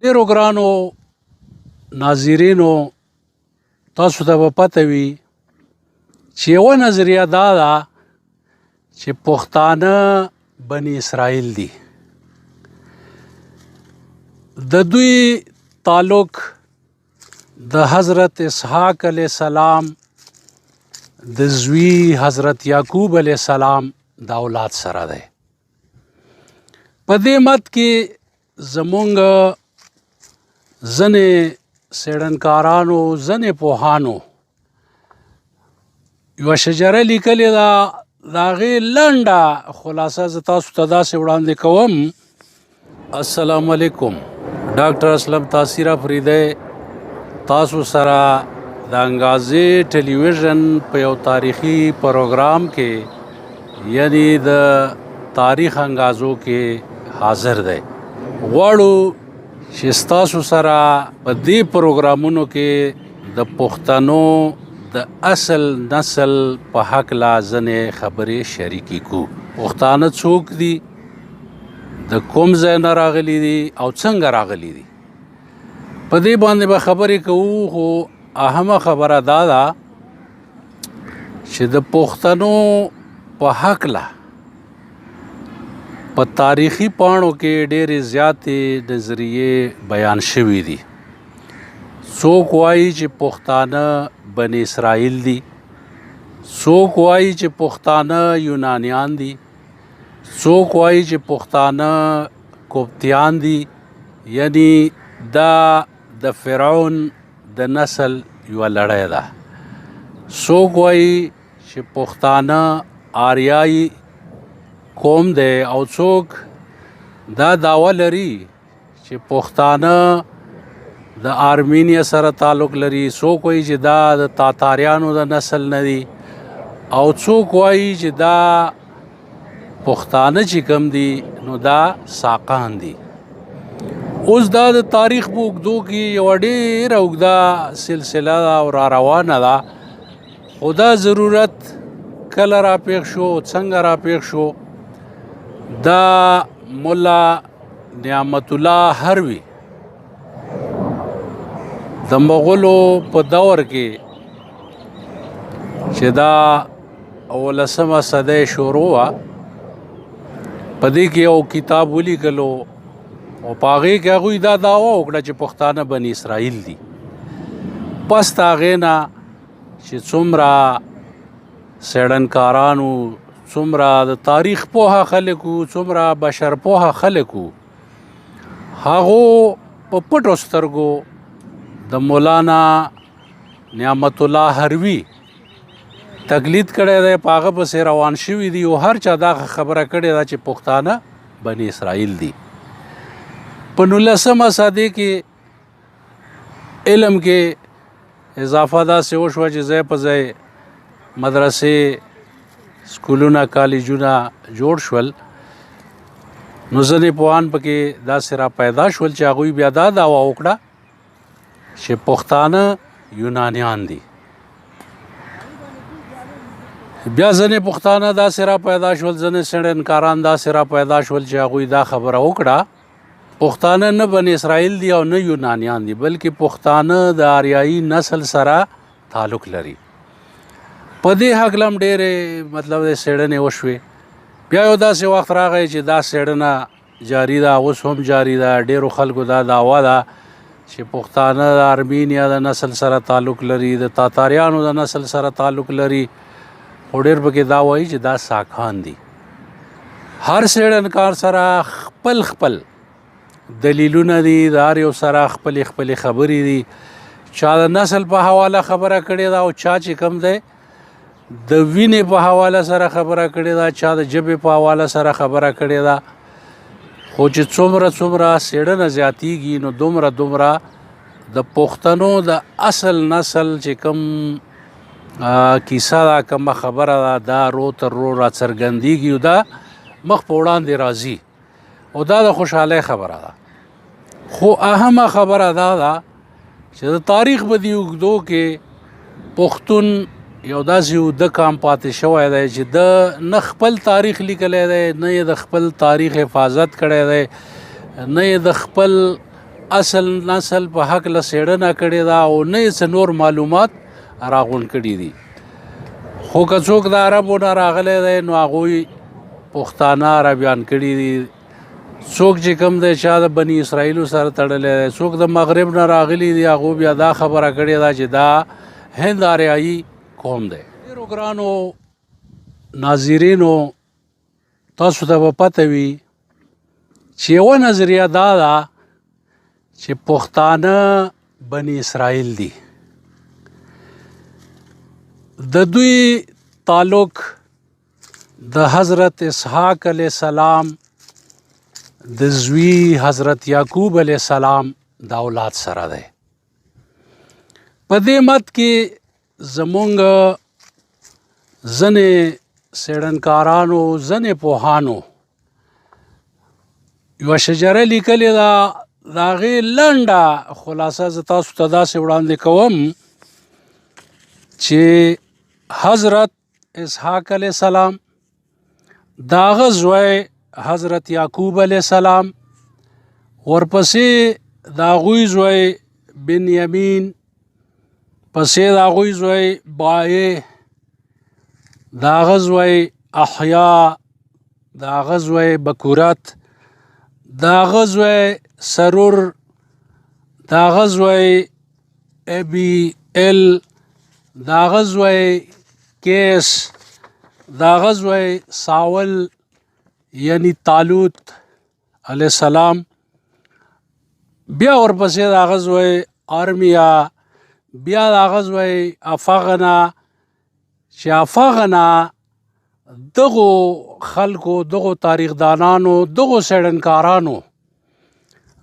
ډیرو ګرانو ناظرینو، تاسو ته به پته وي چې یوه نظریه دا ده چې پښتانه بني اسرائیل دي. د دوی تعلق د حضرت اسحاق علیه السلام د زوی حضرت یعقوب علیه السلام د اولاد سره دی. په دې مت کې زمونږ ځنې څېړنکارانو، ځنې پوهانو یوه شجره لیکلې ده. د هغې لنډه خلاصه زه تاسو ته داسې وړاندې کوم. السلام علیکم، ډاکټر اسلم تاثیر افریدی تاسو سره د انګازې ټلویزیون په یو تاریخي پروګرام کې، یعنی د تاریخ انګازو کې حاضر دی. غواړو چې ستاسو سره په دې پروګرامونو کې د پښتنو د اصل نسل په هکله ځینې خبرې شریکې کړو. پښتانه څوک دي، د کوم ځای نه راغلي دي او څنګه راغلي دي، په دې باندې به خبرې کوو. خو اهمه خبره دا ده چې د پښتنو په هکله په تاریخي پاڼو کې ډېرې زیاتې نظریې بیان شوي دي. څوک وایي چې پښتانه بني اسرائیل دي، څوک وایي چې پښتانه یونانیان دي، څوک وایي چې پښتانه کوپتیان دي، یعنی دا د فرعون د نسل یوه لړۍ ده. څوک وایي چې پښتانه آریایي قوم دی، او څوک دا دعوه لري چې پښتانه د آرمینیا سره تعلق لري، څوک وایي چې دا د تاتاریانو د نسل نه دي، او څوک وایي چې دا پښتانه چې کوم دي نو دا ساقان دي. اوس دا د تاریخ په اوږدو کې یوه ډېره اوږده سلسله ده او را روانه ده. خو دا ضرورت کله راپېښ شو، څنګه راپېښ شو، دا ملا نعمت الله هروي د مغولو په دور کې چې دا 18مه صدۍ شروع وه، په دې کې یو کتاب ولیکلو او په هغې کې هغوی دا دعوه وکړه چې پښتانه بني اسرائیل دي. پس د هغې نه چې څومره څېړنکارانو، څومره د تاریخ پوهه خلک وو، څومره بشر پوهه خلک وو، هغو په پټو سترګو د مولانا نعمت الله هروي تقلید کړی دی، په هغه پسې روان شوي دي، او هر چا دا خبره کړې ده چې پښتانه بني اسرائیل دي. په 19مه صدۍ کې علم کې اضافه داسې وشوه چې ځای په ځای مدرسې، سکولونه، کالجونه جوړ شول. نو ځینې پوهان پکې داسې را پیدا شول چې هغوی بیا دا دعوه وکړه چې پښتانه یونانیان دي. بیا ځینې پښتانه داسې را پیدا شول، ځینې څېړنکاران داسې را پیدا شول چې هغوی دا خبره وکړه پښتانه نه بني اسرائیل دي او نه یونانیان دي، بلکې پښتانه د آریایي نسل سره تعلق لري. په دې هکله هم ډېرې څېړنې وشوې. بیا یو داسې وخت راغی چې دا څېړنه جاري ده، اوس هم جاري ده. ډېرو خلکو دا دعوه ده چې پښتانه د آرمینیا د نسل سره تعلق لري، د تاتاریانو د نسل سره تعلق لري، خو ډېر پکې دا وایي چې دا ساکان دي. هر څېړنکار سره خپل خپل دلیلونه دي، د هر یو سره خپلې خپلې خبرې دي. چا د نسل په حواله خبره کړې ده، او چا چې کوم دی د وینې په حواله سره خبره کړې ده، چا د ژبې په حواله سره خبره کړې ده. خو چې څومره څېړنه زیاتیږي نو دومره د پښتنو د اصل نسل چې کوم کیسه ده، کومه خبره ده، دا رو تر رو را څرګندېږي او دا مخ په وړاندې راځي، او دا د خوشحالۍ خبره ده. خو اهمه خبره دا ده چې د تاریخ په دې اوږدو کې پښتون یو داسې اوږده کام پاتې شوی دی چې د نه خپل تاریخ لیکلی دی، نه یې د خپل تاریخ حفاظت کړی دی، نه یې د خپل اصل نسل په حق له څېړنه کړې ده او نه یې څه نور معلومات راغونډ کړي دي. خو که څوک د عربو نه راغلی دی نو هغوی پښتانه عربیان کړي دي. څوک چې کوم دی چا د بني اسرائیلو سره تړلی دی، څوک د مغرب نه راغلي دي، هغو بیا دا خبره کړې ده چې دا هند آریایي قوم دی. ډېرو ګرانو ناظرینو، تاسو ته به پته وي چې یوه نظریه دا ده چې پښتانه بني اسرائیل دي. د دوی تعلق د حضرت اسحاق علیه السلام د زوی حضرت یعقوب علیه السلام د اولاد سره دی. په دې مت کې زمونږ ځینې څېړنکارانو، ځینې پوهانو یوه شجره لیکلې ده. د هغې لنډه خلاصه زه تاسو ته داسې وړاندې کوم چې حضرت اسحاق علیه السلام، د هغه زوی حضرت یعقوب علیه السلام، ورپسې د هغوی زوی بنیامین، پسې د هغوی زوی بایع، د هغه زوی احیا، د هغه زوی بکورت، د هغه زوی سرور، د هغه زوی ابي ال، د هغه زوی کیس، د هغه زوی ساول یعنی طالوت علیه السلام، بیا ورپسې د هغه زوی ارمیا، بیا د هغه زوی افغنه، چې افغنه دغو خلکو، دغو تاریخدانانو، دغو څېړنکارانو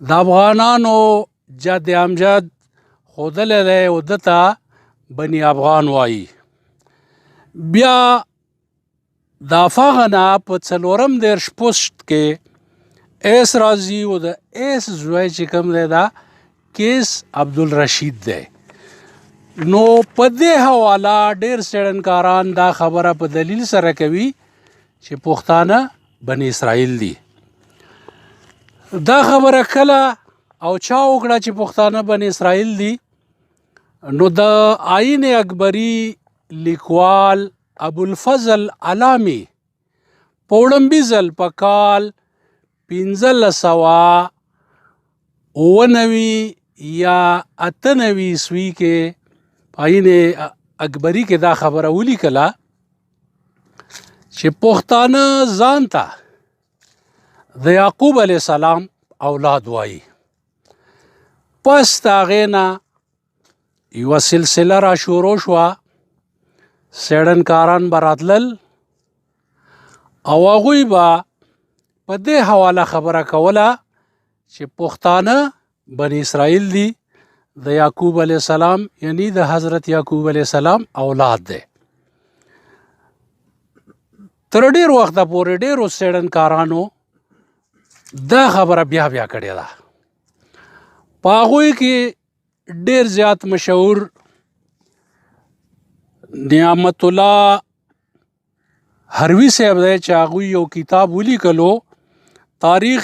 د افغانانو جد امجد ښودلی دی او ده ته بني افغان وایي. بیا د افغنه په 34 پوسټ کې ایس راځي او د ایس زوی چې کوم دی دا کیس عبدالرشید دی. نو په دې حواله ډېر څېړنکاران دا خبره په دلیل سره کوي چې پښتانه بني اسرائیل دي. دا خبره کله او چا وکړه چې پښتانه بني اسرائیل دي؟ نو د آیین اکبري لیکوال ابوالفضل علامی په وړومبي ځل په کال 1599 یا 98 عیسوي کې آیین اکبري کې دا خبره ولیکله چې پښتانه ځان ته د یعقوب علیه السلام اولاد وایي. پس د هغې نه یوه سلسله را شروع شوه، څېړنکاران به راتلل او هغوی به په دې حواله خبره کوله چې پښتانه بني اسرائیل دي، د یعقوب علیه السلام یعنی د حضرت یعقوب علیه السلام اولاد دی. تر ډېر وخته پورې ډېرو څېړنکارانو دا خبره بیا بیا کړې ده. په هغوی کې ډېر زیات مشهور نعمت الله هروي صاحب دی چې هغوی یو کتاب ولیکلو، تاریخ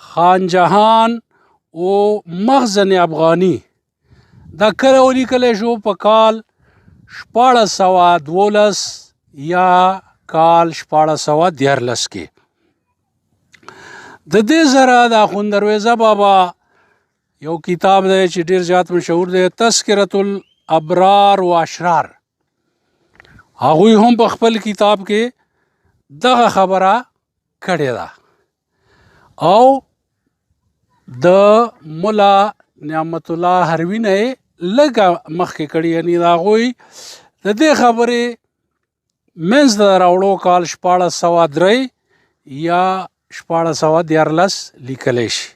خان جهان او مخزن افغانی. دا کله ولیکلی شو؟ په کال 1412 یا کال 1413 کې. د دې سره د اخوند درویزه بابا یو کتاب دی چې ډېر زیات مشهور دی، تذکرة الابرار و اشرار. هغوی هم په خپل کتاب کې دغه خبره کړې ده او د ملا نعمت الله هروي نه یې لږه مخکې کړي، یعنې د هغوی د دې خبرې منځ ته راوړو کال 1403 یا 1414 لیکلی شي.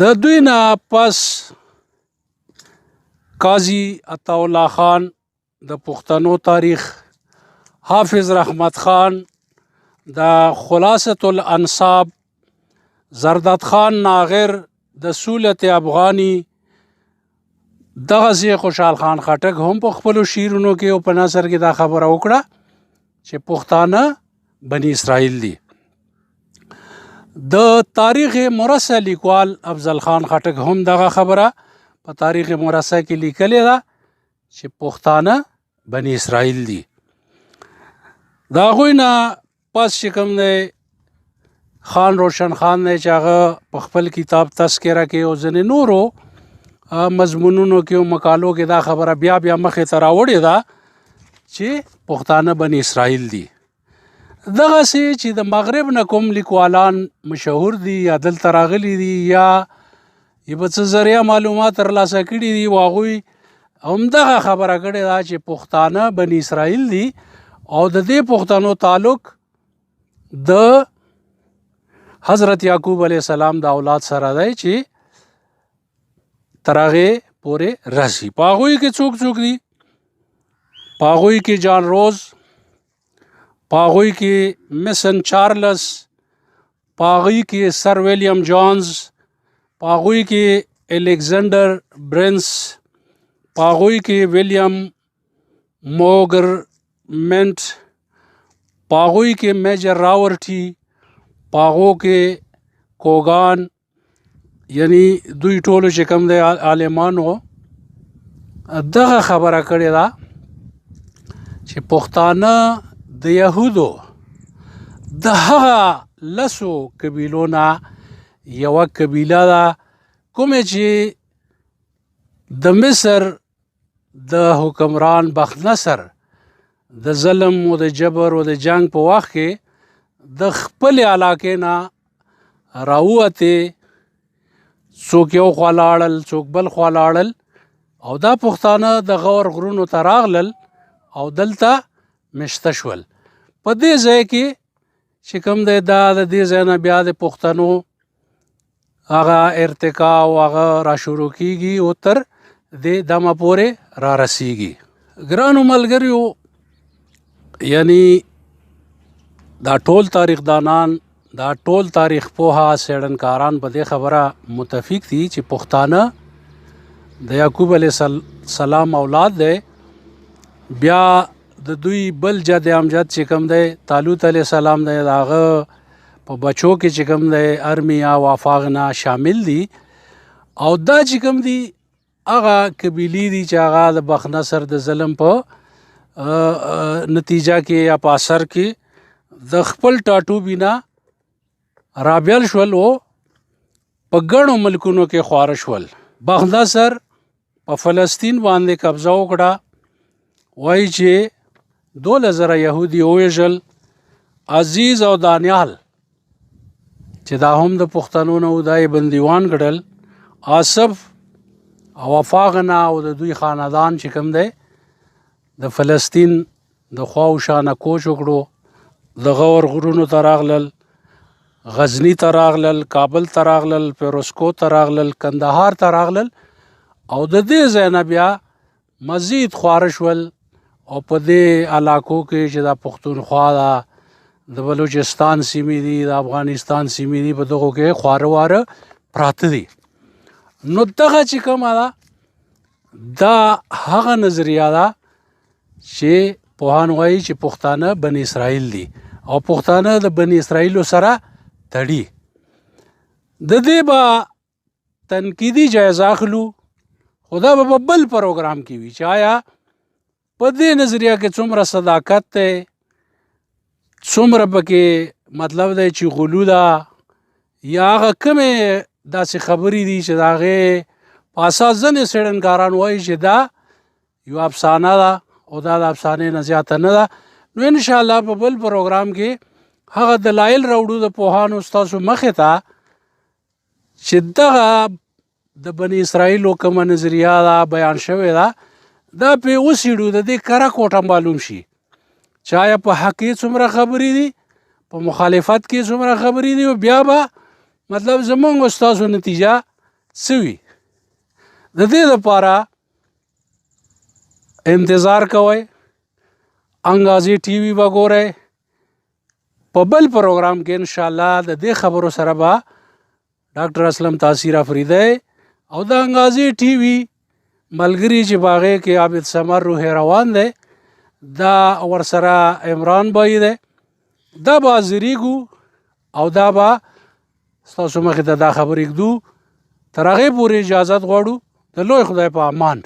د دوی نه پس قاضي عطاالله خان د پښتنو تاریخ، حافظ رحمت خان د خلاصة الانصاب، زرداد خان ناغر د سولت افغانی، دغسې خوشحال خان خټک هم په خپلو شعرونو کې او په نثر کې دا خبره وکړه چې پښتانه بني اسرائیل دي. د تاریخ مرصع لیکوال افضل خان خټک هم دغه خبره په تاریخ مرصع کې لیکلې ده چې پښتانه بني اسرائیل دي. د هغوی نه پس چې کوم دی خان روشن خان دی چې هغه په خپل کتاب تذکره کې او ځینې نورو مضمونونو کې او مقالو کې دا خبره بیا مخې ته راوړې ده چې پښتانه بني اسرائیل دي. دغسې چې د مغرب نه کوم لیکوالان مشهور دي یا دلته راغلي دي یا یې په څه ذریعه معلومات ترلاسه کړي دي و هغوی همدغه خبره کړې ده چې پښتانه بني اسرائیل دي او د دې پښتنو تعلق د حضرت یعقوب علیه السلام د اولاد سره دی چې تر هغې پورې رسي. په هغوی کې څوک دي؟ په هغوی کې جان روز، په هغوی کې میسن چارلس، په هغوی کې سر ویلیام جونز، په هغوی کې الیگزینډر برنس، په هغوی کې ویلیام موګرمنټ، په هغوی کې میجر راورټي، په هغو کې کوګان، یعنی دوی ټولو چې کوم دی عالمانو دغه خبره کړې ده چې پښتانه د یهودو د هغه لسو قبیلو نه یوه قبیله ده کومې چې د مصر د حکمران بخت نصر د ظلم او د جبر او د جنگ په وخت کې د خپل علاقې نه راووتې، څوک یو خوا لاړل څوک بل خوا لاړل او دا پښتانه د غور غرونو ته راغلل او دلته مشته شول. په دې ځای کې چې کوم دی دا د دې ځای نه بیا د پښتنو هغه ارتقا او هغه راشروع کیږي او تر دې دمه پورې را رسیږي. ګرانو ملګریو، یعنی دا ټول تاریخ دانان، دا ټول تاریخ پوها څېړنکاران په دې خبره متفق دي چې پښتانه د یعقوب علیه السلام اولاد دی. بیا د دوی بل جد امجد چې کوم دی طالوت علیه السلام دی، د هغه په بچو کې چې کوم دی ارمیا او افاغ نه شامل دي او دا چې کوم دي هغه قبیلې دي چې هغه د بخت نصر د ظلم په نتیجه کې یا په اثر کې د خپل ټاټوبي نه رابیل شول او په ګڼو ملکونو کې خواره شول. بخت نصر په فلسطین باندې قبضه وکړه، وایي چې 2000 یهودي ووژل. عزیز او دانیال چې دا هم د پښتنو نه و، دا یې بندیوان کړل. آصف او افاغنا او د دوی خاندان چې کوم دی د فلسطین د خوا و شانه کوچ وکړو، د غور غرونو ته راغلل، غزنی ته راغلل، کابل ته راغلل، پیروسکو ته راغلل، کندهار ته راغلل او د دې ځای نه بیا مزید خواره شول او په دې علاقو کې چې دا پښتونخوا ده، د بلوچستان سیمې دي، د افغانستان سیمې دي، په دغو کې خواره واره پراته دي. نو دغه چې کومه ده دا هغه نظریه ده چې پوهان وایي چې پښتانه بني اسرائیل دي او پښتانه د بني اسرائیلو سره تړي. د دې به تنقیدي جایزه اخلو، خو دا به په بل پروګرام کې وي چې آیا په دې نظریه کې څومره صداقت دی، څومره پکې مطلب دی چې غلو ده، یا هغه کومې داسې خبرې دي چې د هغې په اساس ځینې څېړنکاران وایي چې دا یو افسانه ده او دا د افسانې نه زیاته نه ده. نو انشاءالله په بل پروګرام کې هغه دلایل راوړو د پوهانو ستاسو مخې ته چې دغه د بني اسرائیلو کومه نظریه ده بیان شوې ده، دا پې وڅېړو، د دې کره کوټه معلوم شي چې آیا په حق کې څومره خبرې دي، په مخالفت کې څومره خبرې دي، او بیا به مطلب زمونږ او ستاسو نتیجه څه وي. د دې دپاره انتظار کوئ، انګازي ټي وي به ګورئ. په بل پروګرام کې انشاءالله د دې خبرو سره به ډاکټر اسلم تاثیر افریدی او د انګازي ټي وي ملګري چې په هغې کې عابد ثمر روح روان دی، دا ورسره عمران بایی دی، دا به حاضرېږو او دا به ستاسو مخې ته دا خبرې ږدو، تر هغې پورې اجازت غواړو د لوی خدای په امان.